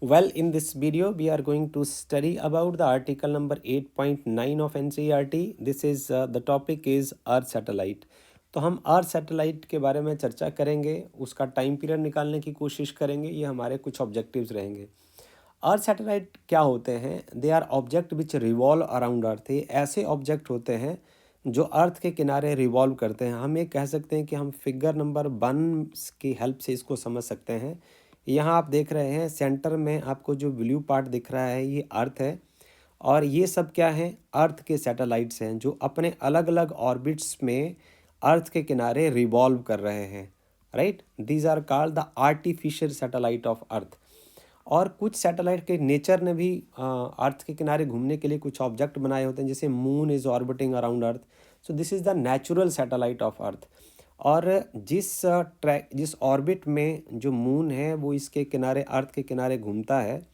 Well, in this video, we are going to study about the article number 8.9 of NCERT. This is the topic is earth satellite. तो हम अर्थ satellite के बारे में चर्चा करेंगे, उसका टाइम पीरियड निकालने की कोशिश करेंगे. ये हमारे कुछ ऑब्जेक्टिव्स रहेंगे. अर्थ सैटेलाइट क्या होते हैं? They are object which revolve around earth. ये ऐसे ऑब्जेक्ट होते हैं जो अर्थ के किनारे रिवॉल्व करते हैं. हम ये कह सकते हैं कि हम फिगर नंबर 1 की हेल्प से इसको समझ सकते हैं. यहाँ आप देख रहे हैं सेंटर में आपको जो ब्लू पार्ट दिख रहा है ये अर्थ है, और ये सब क्या है? अर्थ के सैटेलाइट्स हैं जो अपने अलग अलग ऑर्बिट्स में अर्थ के किनारे रिवॉल्व कर रहे हैं. Right, these are called the artificial satellite of earth. और कुछ सैटेलाइट के नेचर ने भी अर्थ के किनारे घूमने के लिए कुछ ऑब्जेक्ट बनाए होते हैं, जैसे moon is orbiting around earth. So this is the natural satellite of earth. और जिस ऑर्बिट में जो मून है वो इसके किनारे, अर्थ के किनारे घूमता है.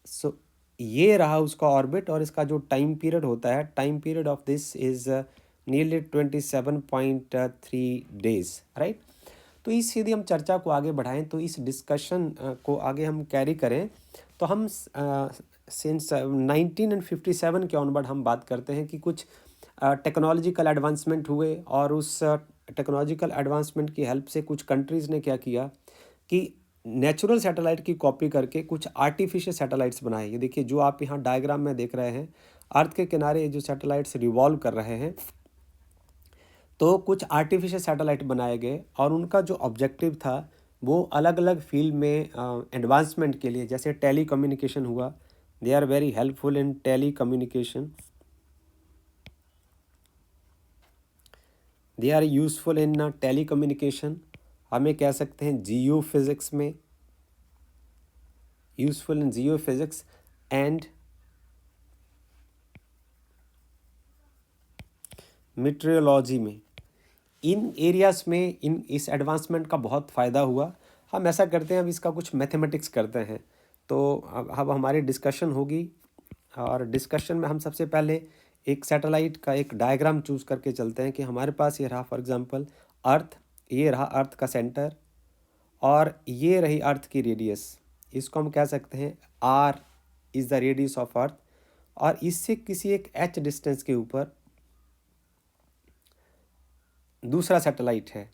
सो ये रहा उसका ऑर्बिट, और इसका जो टाइम पीरियड होता है, time period of this is nearly 27.3 days. Right. तो इस यदि हम चर्चा को आगे बढ़ाएं, तो इस डिस्कशन को आगे हम कैरी करें, तो हम सिंस 1957 के ऑनवर्ड हम बात करते हैं कि कुछ टेक्नोलॉजिकल एडवांसमेंट हुए, और उस टेक्नोलॉजिकल एडवांसमेंट की हेल्प से कुछ कंट्रीज़ ने क्या किया कि नेचुरल सैटेलाइट की कॉपी करके कुछ आर्टिफिशियल सैटेलाइट्स बनाए. ये देखिए, जो आप यहाँ डायग्राम में देख रहे हैं, अर्थ के किनारे जो सैटेलाइट्स रिवॉल्व कर रहे हैं, तो कुछ आर्टिफिशियल सैटेलाइट बनाए गए, और उनका जो ऑब्जेक्टिव था वो अलग अलग फील्ड में एडवांसमेंट के लिए, जैसे टेली कम्युनिकेशन हुआ. They are very helpful in telecommunication. They are useful in telecommunication. हमें कह सकते हैं जियो फिज़िक्स में, useful in geophysics and meteorology में. इन एरियाज़ में इस एडवांसमेंट का बहुत फ़ायदा हुआ. हम ऐसा करते हैं, अब इसका कुछ मैथमेटिक्स करते हैं. तो अब हमारी डिस्कशन होगी, और डिस्कशन में हम सबसे पहले एक सैटेलाइट का एक डायग्राम चूज़ करके चलते हैं कि हमारे पास ये रहा फॉर एग्जांपल अर्थ. ये रहा अर्थ का सेंटर, और ये रही अर्थ की रेडियस. इसको हम कह सकते हैं R is the radius of earth. और इससे किसी एक एच डिस्टेंस के ऊपर दूसरा सैटेलाइट है,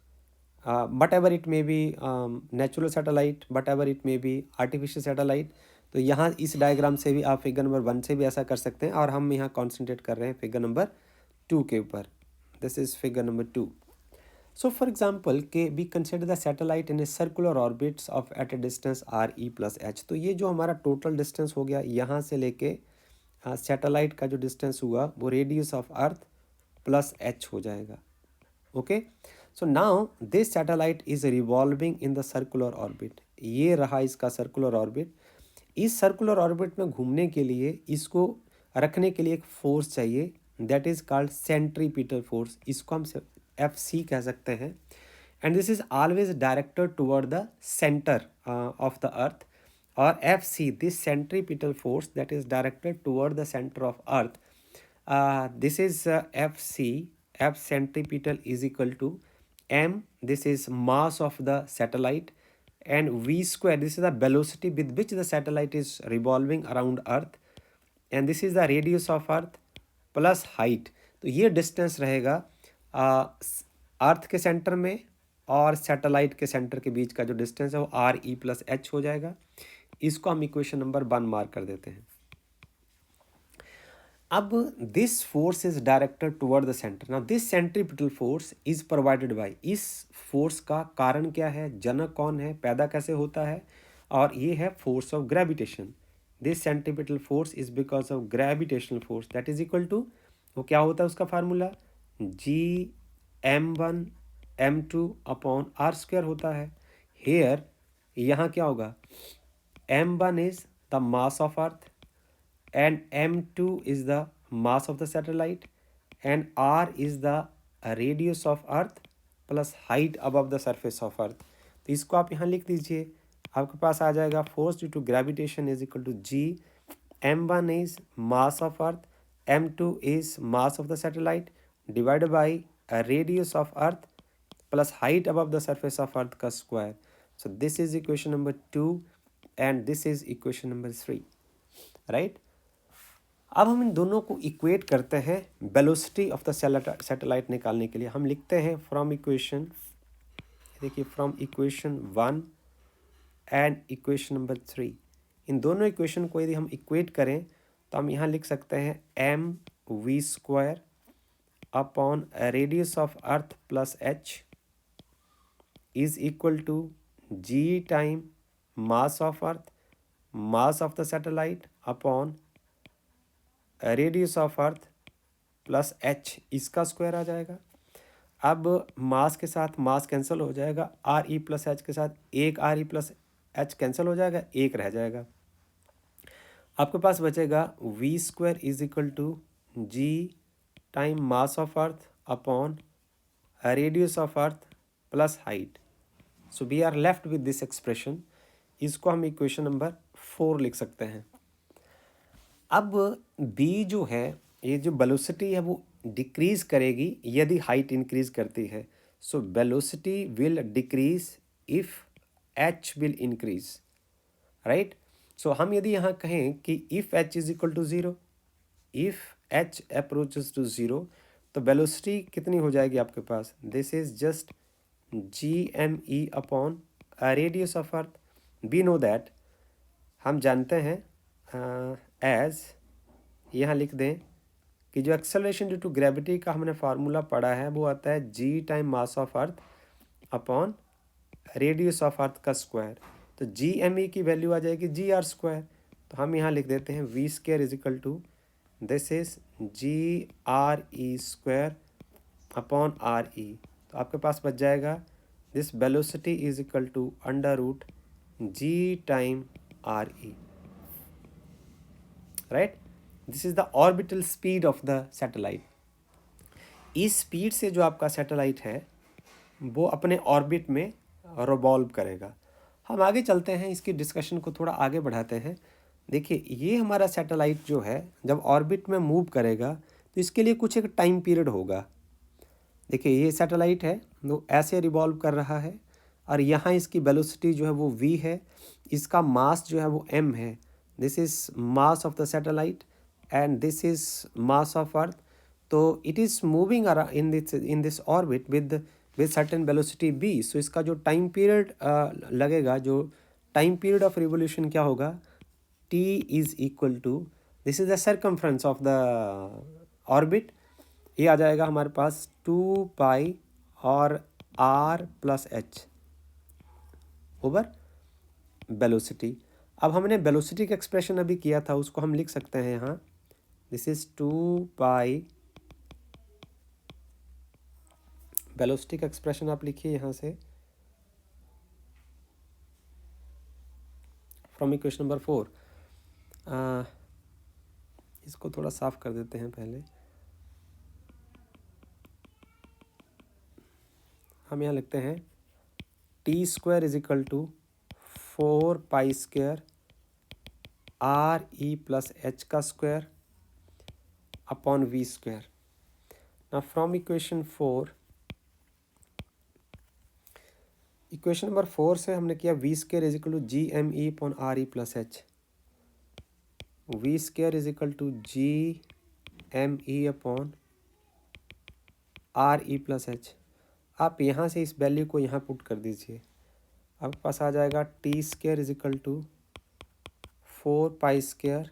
but ever it may be natural satellite, but ever it may be artificial satellite. तो यहाँ इस डायग्राम से भी आप फिगर नंबर 1 से भी ऐसा कर सकते हैं, और हम यहाँ कॉन्सेंट्रेट कर रहे हैं फिगर नंबर 2 के ऊपर. This is figure number 2. So for example के we consider the satellite in a circular orbits of at a distance RE+H. तो ये जो हमारा टोटल डिस्टेंस हो गया, यहाँ से लेके सैटेलाइट का जो डिस्टेंस हुआ वो radius of earth plus H हो जाएगा. Okay. So now this satellite is revolving in the circular orbit. ये रहा इसका सर्कुलर ऑर्बिट. इस सर्कुलर ऑर्बिट में घूमने के लिए, इसको रखने के लिए एक फोर्स चाहिए, that is called centripetal force. इसको हम FC कह सकते हैं. And this is always directed toward the centre of the earth. और FC, this centripetal force that is directed toward the centre of earth, this is FC. F centripetal is equal to m, this is mass of the satellite, and v square, this is the velocity with which the satellite is revolving around earth, and this is the radius of earth plus height. तो ये distance रहेगा अर्थ के centre में और satellite के centre के बीच का जो डिस्टेंस है वो RE+H हो जाएगा. इसको हम इक्वेशन नंबर 1 मार्क कर देते हैं. अब this force is directed toward the centre. Now this centripetal force is provided by. इस फोर्स का कारण क्या है, जनक कौन है, पैदा कैसे होता है? और ये है force of gravitation. This centripetal force is because of gravitational force that is equal to, वो क्या होता है उसका फार्मूला, Gm1m2 अपॉन r² होता है. हेयर यहाँ क्या होगा, m1 is the mass of earth, and m2 is the mass of the satellite, and r is the radius of earth plus height above the surface of earth. तो इसको आप यहाँ लिख दीजिए. आपके पास आ जाएगा force due to gravitation is equal to G. m1 is mass of earth, m2 is mass of the satellite divided by a radius of earth plus height above the surface of earth का square. So this is equation number 2. And this is equation number 3, right. अब हम इन दोनों को equate करते हैं velocity of the satellite निकालने के लिए। हम लिखते हैं फ्रॉम इक्वेशन, देखिए from equation 1 and equation number 3, इन दोनों इक्वेशन को यदि हम इक्वेट करें तो हम यहाँ लिख सकते हैं M V square upon radius of earth plus H is equal to G time mass of earth, mass of the satellite upon radius of earth plus H, इसका स्क्वायर आ जाएगा। अब मास के साथ मास कैंसिल हो जाएगा, आर ई प्लस एच के साथ एक R E plus H cancel हो जाएगा, एक रह जाएगा। आपके पास बचेगा V square is equal to G time mass of earth upon radius of earth plus height. So we are left with this expression. इसको हम इक्वेशन नंबर 4 लिख सकते हैं। अब बी जो है, ये जो वेलोसिटी है वो डिक्रीज करेगी यदि हाइट इंक्रीज करती है। So velocity will decrease if H will increase, right. So हम यदि यहाँ कहें कि if H is equal to 0, if H approaches to 0, तो वेलोसिटी कितनी हो जाएगी आपके पास? This is just G M E upon radius of earth. We know that, हम जानते हैं एज, यहाँ लिख दें कि जो एक्सेलरेशन ड्यू टू ग्रेविटी का हमने फार्मूला पढ़ा है वो आता है G time mass of earth upon radius of earth का स्क्वायर। तो जी एम ई की वैल्यू आ जाएगी जी आर स्क्वायर। तो हम यहाँ लिख देते हैं V square is equal to this is G R E square upon R E. तो आपके पास बच जाएगा this velocity is equal to under root G time R E, right. This is the orbital speed of the satellite. इस speed से जो आपका satellite है वो अपने ऑर्बिट में रिवॉल्व करेगा। हम आगे चलते हैं, इसकी डिस्कशन को थोड़ा आगे बढ़ाते हैं। देखिए ये हमारा सैटेलाइट जो है जब ऑर्बिट में मूव करेगा तो इसके लिए कुछ एक टाइम पीरियड होगा। देखिए ये सैटेलाइट है वो ऐसे रिवॉल्व कर रहा है और यहाँ इसकी वेलोसिटी जो है वो v है, इसका मास जो है वो m है। This is mass of the satellite and this is mass of earth. तो it is moving in this orbit with certain velocity v। So इसका जो टाइम पीरियड लगेगा, जो टाइम पीरियड ऑफ रिवोल्यूशन क्या होगा, t is equal to, this is the circumference of the orbit, ये आ जाएगा हमारे पास 2 पाई और r plus H over velocity. अब हमने वेलोसिटी का एक्सप्रेशन अभी किया था, उसको हम लिख सकते हैं यहाँ, दिस इज 2 पाई, वेलोसिटी का एक्सप्रेशन आप लिखिए यहाँ से फ्रॉम इक्वेशन नंबर 4। इसको थोड़ा साफ कर देते हैं पहले। हम यहाँ लिखते हैं T square is equal to 4 pi square R E plus H का स्क्वायर अपॉन वी स्क्वायर। ना फ्रॉम इक्वेशन 4, इक्वेशन नंबर 4 से हमने किया V square is equal to G M E upon R E plus H, V square is equal to G M E upon R E plus H. आप यहाँ से इस value को यहाँ put कर दीजिए, आपके पास आ जाएगा T square is equal to 4 pi square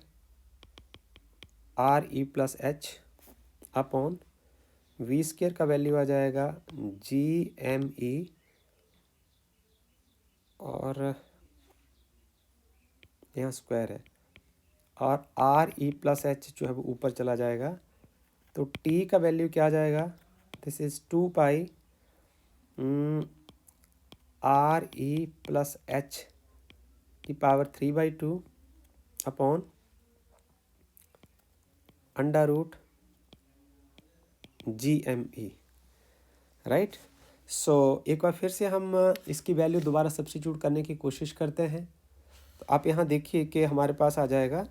R E plus H upon V square का वैल्यू आ जाएगा जी एम ई और यहाँ स्क्वायर है और आर ई प्लस एच जो है वो ऊपर चला जाएगा। तो टी का वैल्यू क्या आ जाएगा, this is 2 pi R E plus H की power 3/2 upon under root G M E, right. So एक बार फिर से हम इसकी वैल्यू दोबारा सब्स्टिट्यूट करने की कोशिश करते हैं। तो आप यहाँ देखिए कि हमारे पास आ जाएगा,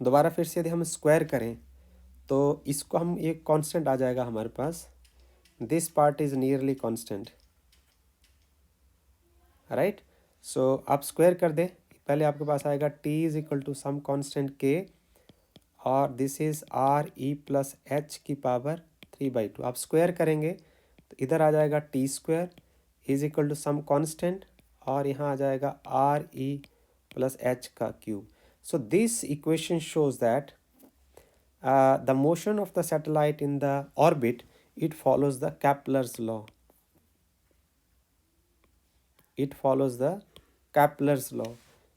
दोबारा फिर से यदि हम स्क्वायर करें तो इसको हम एक कांस्टेंट आ जाएगा हमारे पास, this part is nearly constant, right. So आप स्क्वायर कर दें, पहले आपके पास आएगा t is equal to some constant k और this is R E plus H की पावर 3/2। आप स्क्वायर करेंगे तो इधर आ जाएगा T square is equal to some constant और यहाँ आ जाएगा आर ई प्लस एच का cube. So this equation shows that the motion of the satellite in the orbit it follows the Kepler's law. It follows the Kepler's law,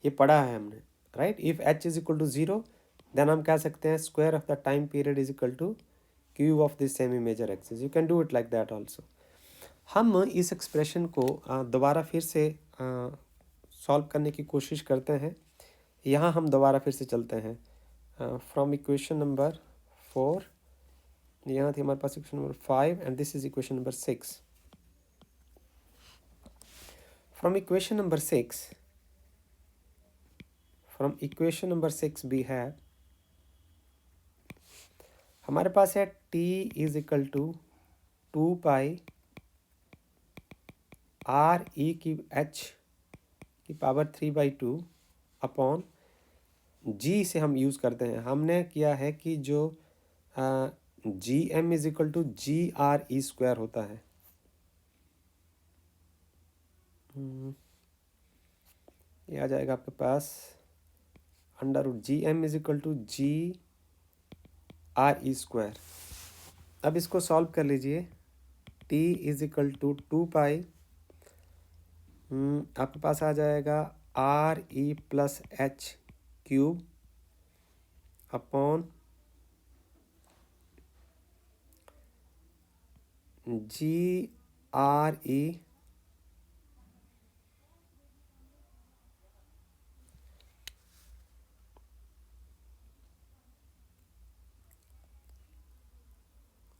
ये पढ़ा है हमने, right. If H is equal to 0 then हम कह सकते हैं square of the time period is equal to cube of this semi major axis. You can do it like that also. हम इस एक्सप्रेशन को दोबारा फिर से सॉल्व करने की कोशिश करते हैं। यहाँ हम दोबारा फिर से चलते हैं फ्रॉम इक्वेशन नंबर 4, यहाँ थी हमारे पास equation number 5 and this is equation number 6। From equation number 6 we have, हमारे पास है t is equal to 2 pi R E की एच की पावर 3/2 अपॉन जी से हम यूज़ करते हैं। हमने किया है कि जो G M is equal to G R E square होता है। ये आ जाएगा आपके पास under root G M is equal to G R E square. अब इसको सॉल्व कर लीजिए। t is equal to 2 pi आपके पास आ जाएगा R E plus H cube upon G R E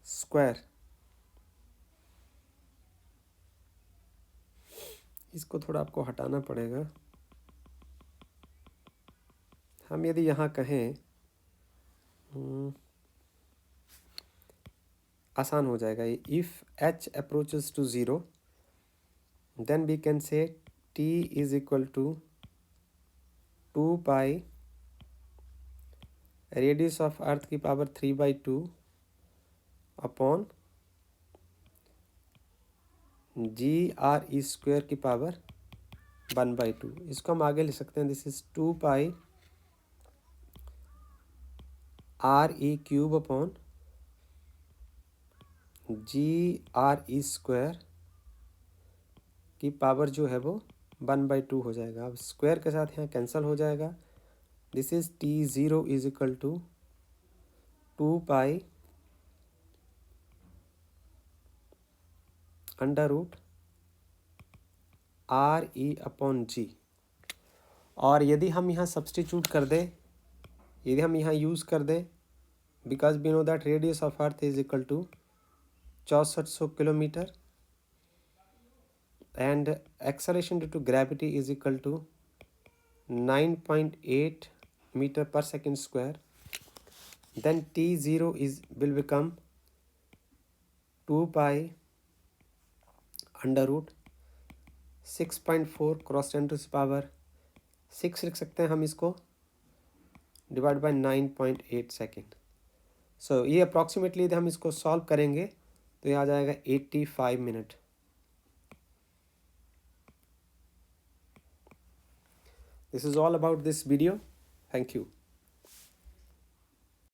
square. इसको थोड़ा आपको हटाना पड़ेगा। हम यदि यहाँ कहें आसान हो जाएगा। If h approaches to 0 then we can say t is equal to 2 pi radius of earth की power 3/2 upon G R E square की पावर 1/2। इसको हम आगे लिख सकते हैं, this is 2 pi R E cube upon G R E square की power जो है वो 1/2 हो जाएगा। अब स्क्वायर के साथ यहाँ कैंसिल हो जाएगा। This is t0 is equal to 2 pi under root R E upon G. और यदि हम यहाँ सब्सटीट्यूट कर दें, यदि हम यहाँ यूज़ कर दें, because we know that radius of earth is equal to 6400 kilometre and acceleration due to gravity is equal to 9.8 metre per second square, then t0 will become 2 pi under root 6.4 cross 10 to power 6 लिख सकते हैं हम इसको, divide by 9.8 second. सो ये approximately यदि हम इसको solve करेंगे तो ये आ जाएगा 85 minute. This is all about this video. Thank you.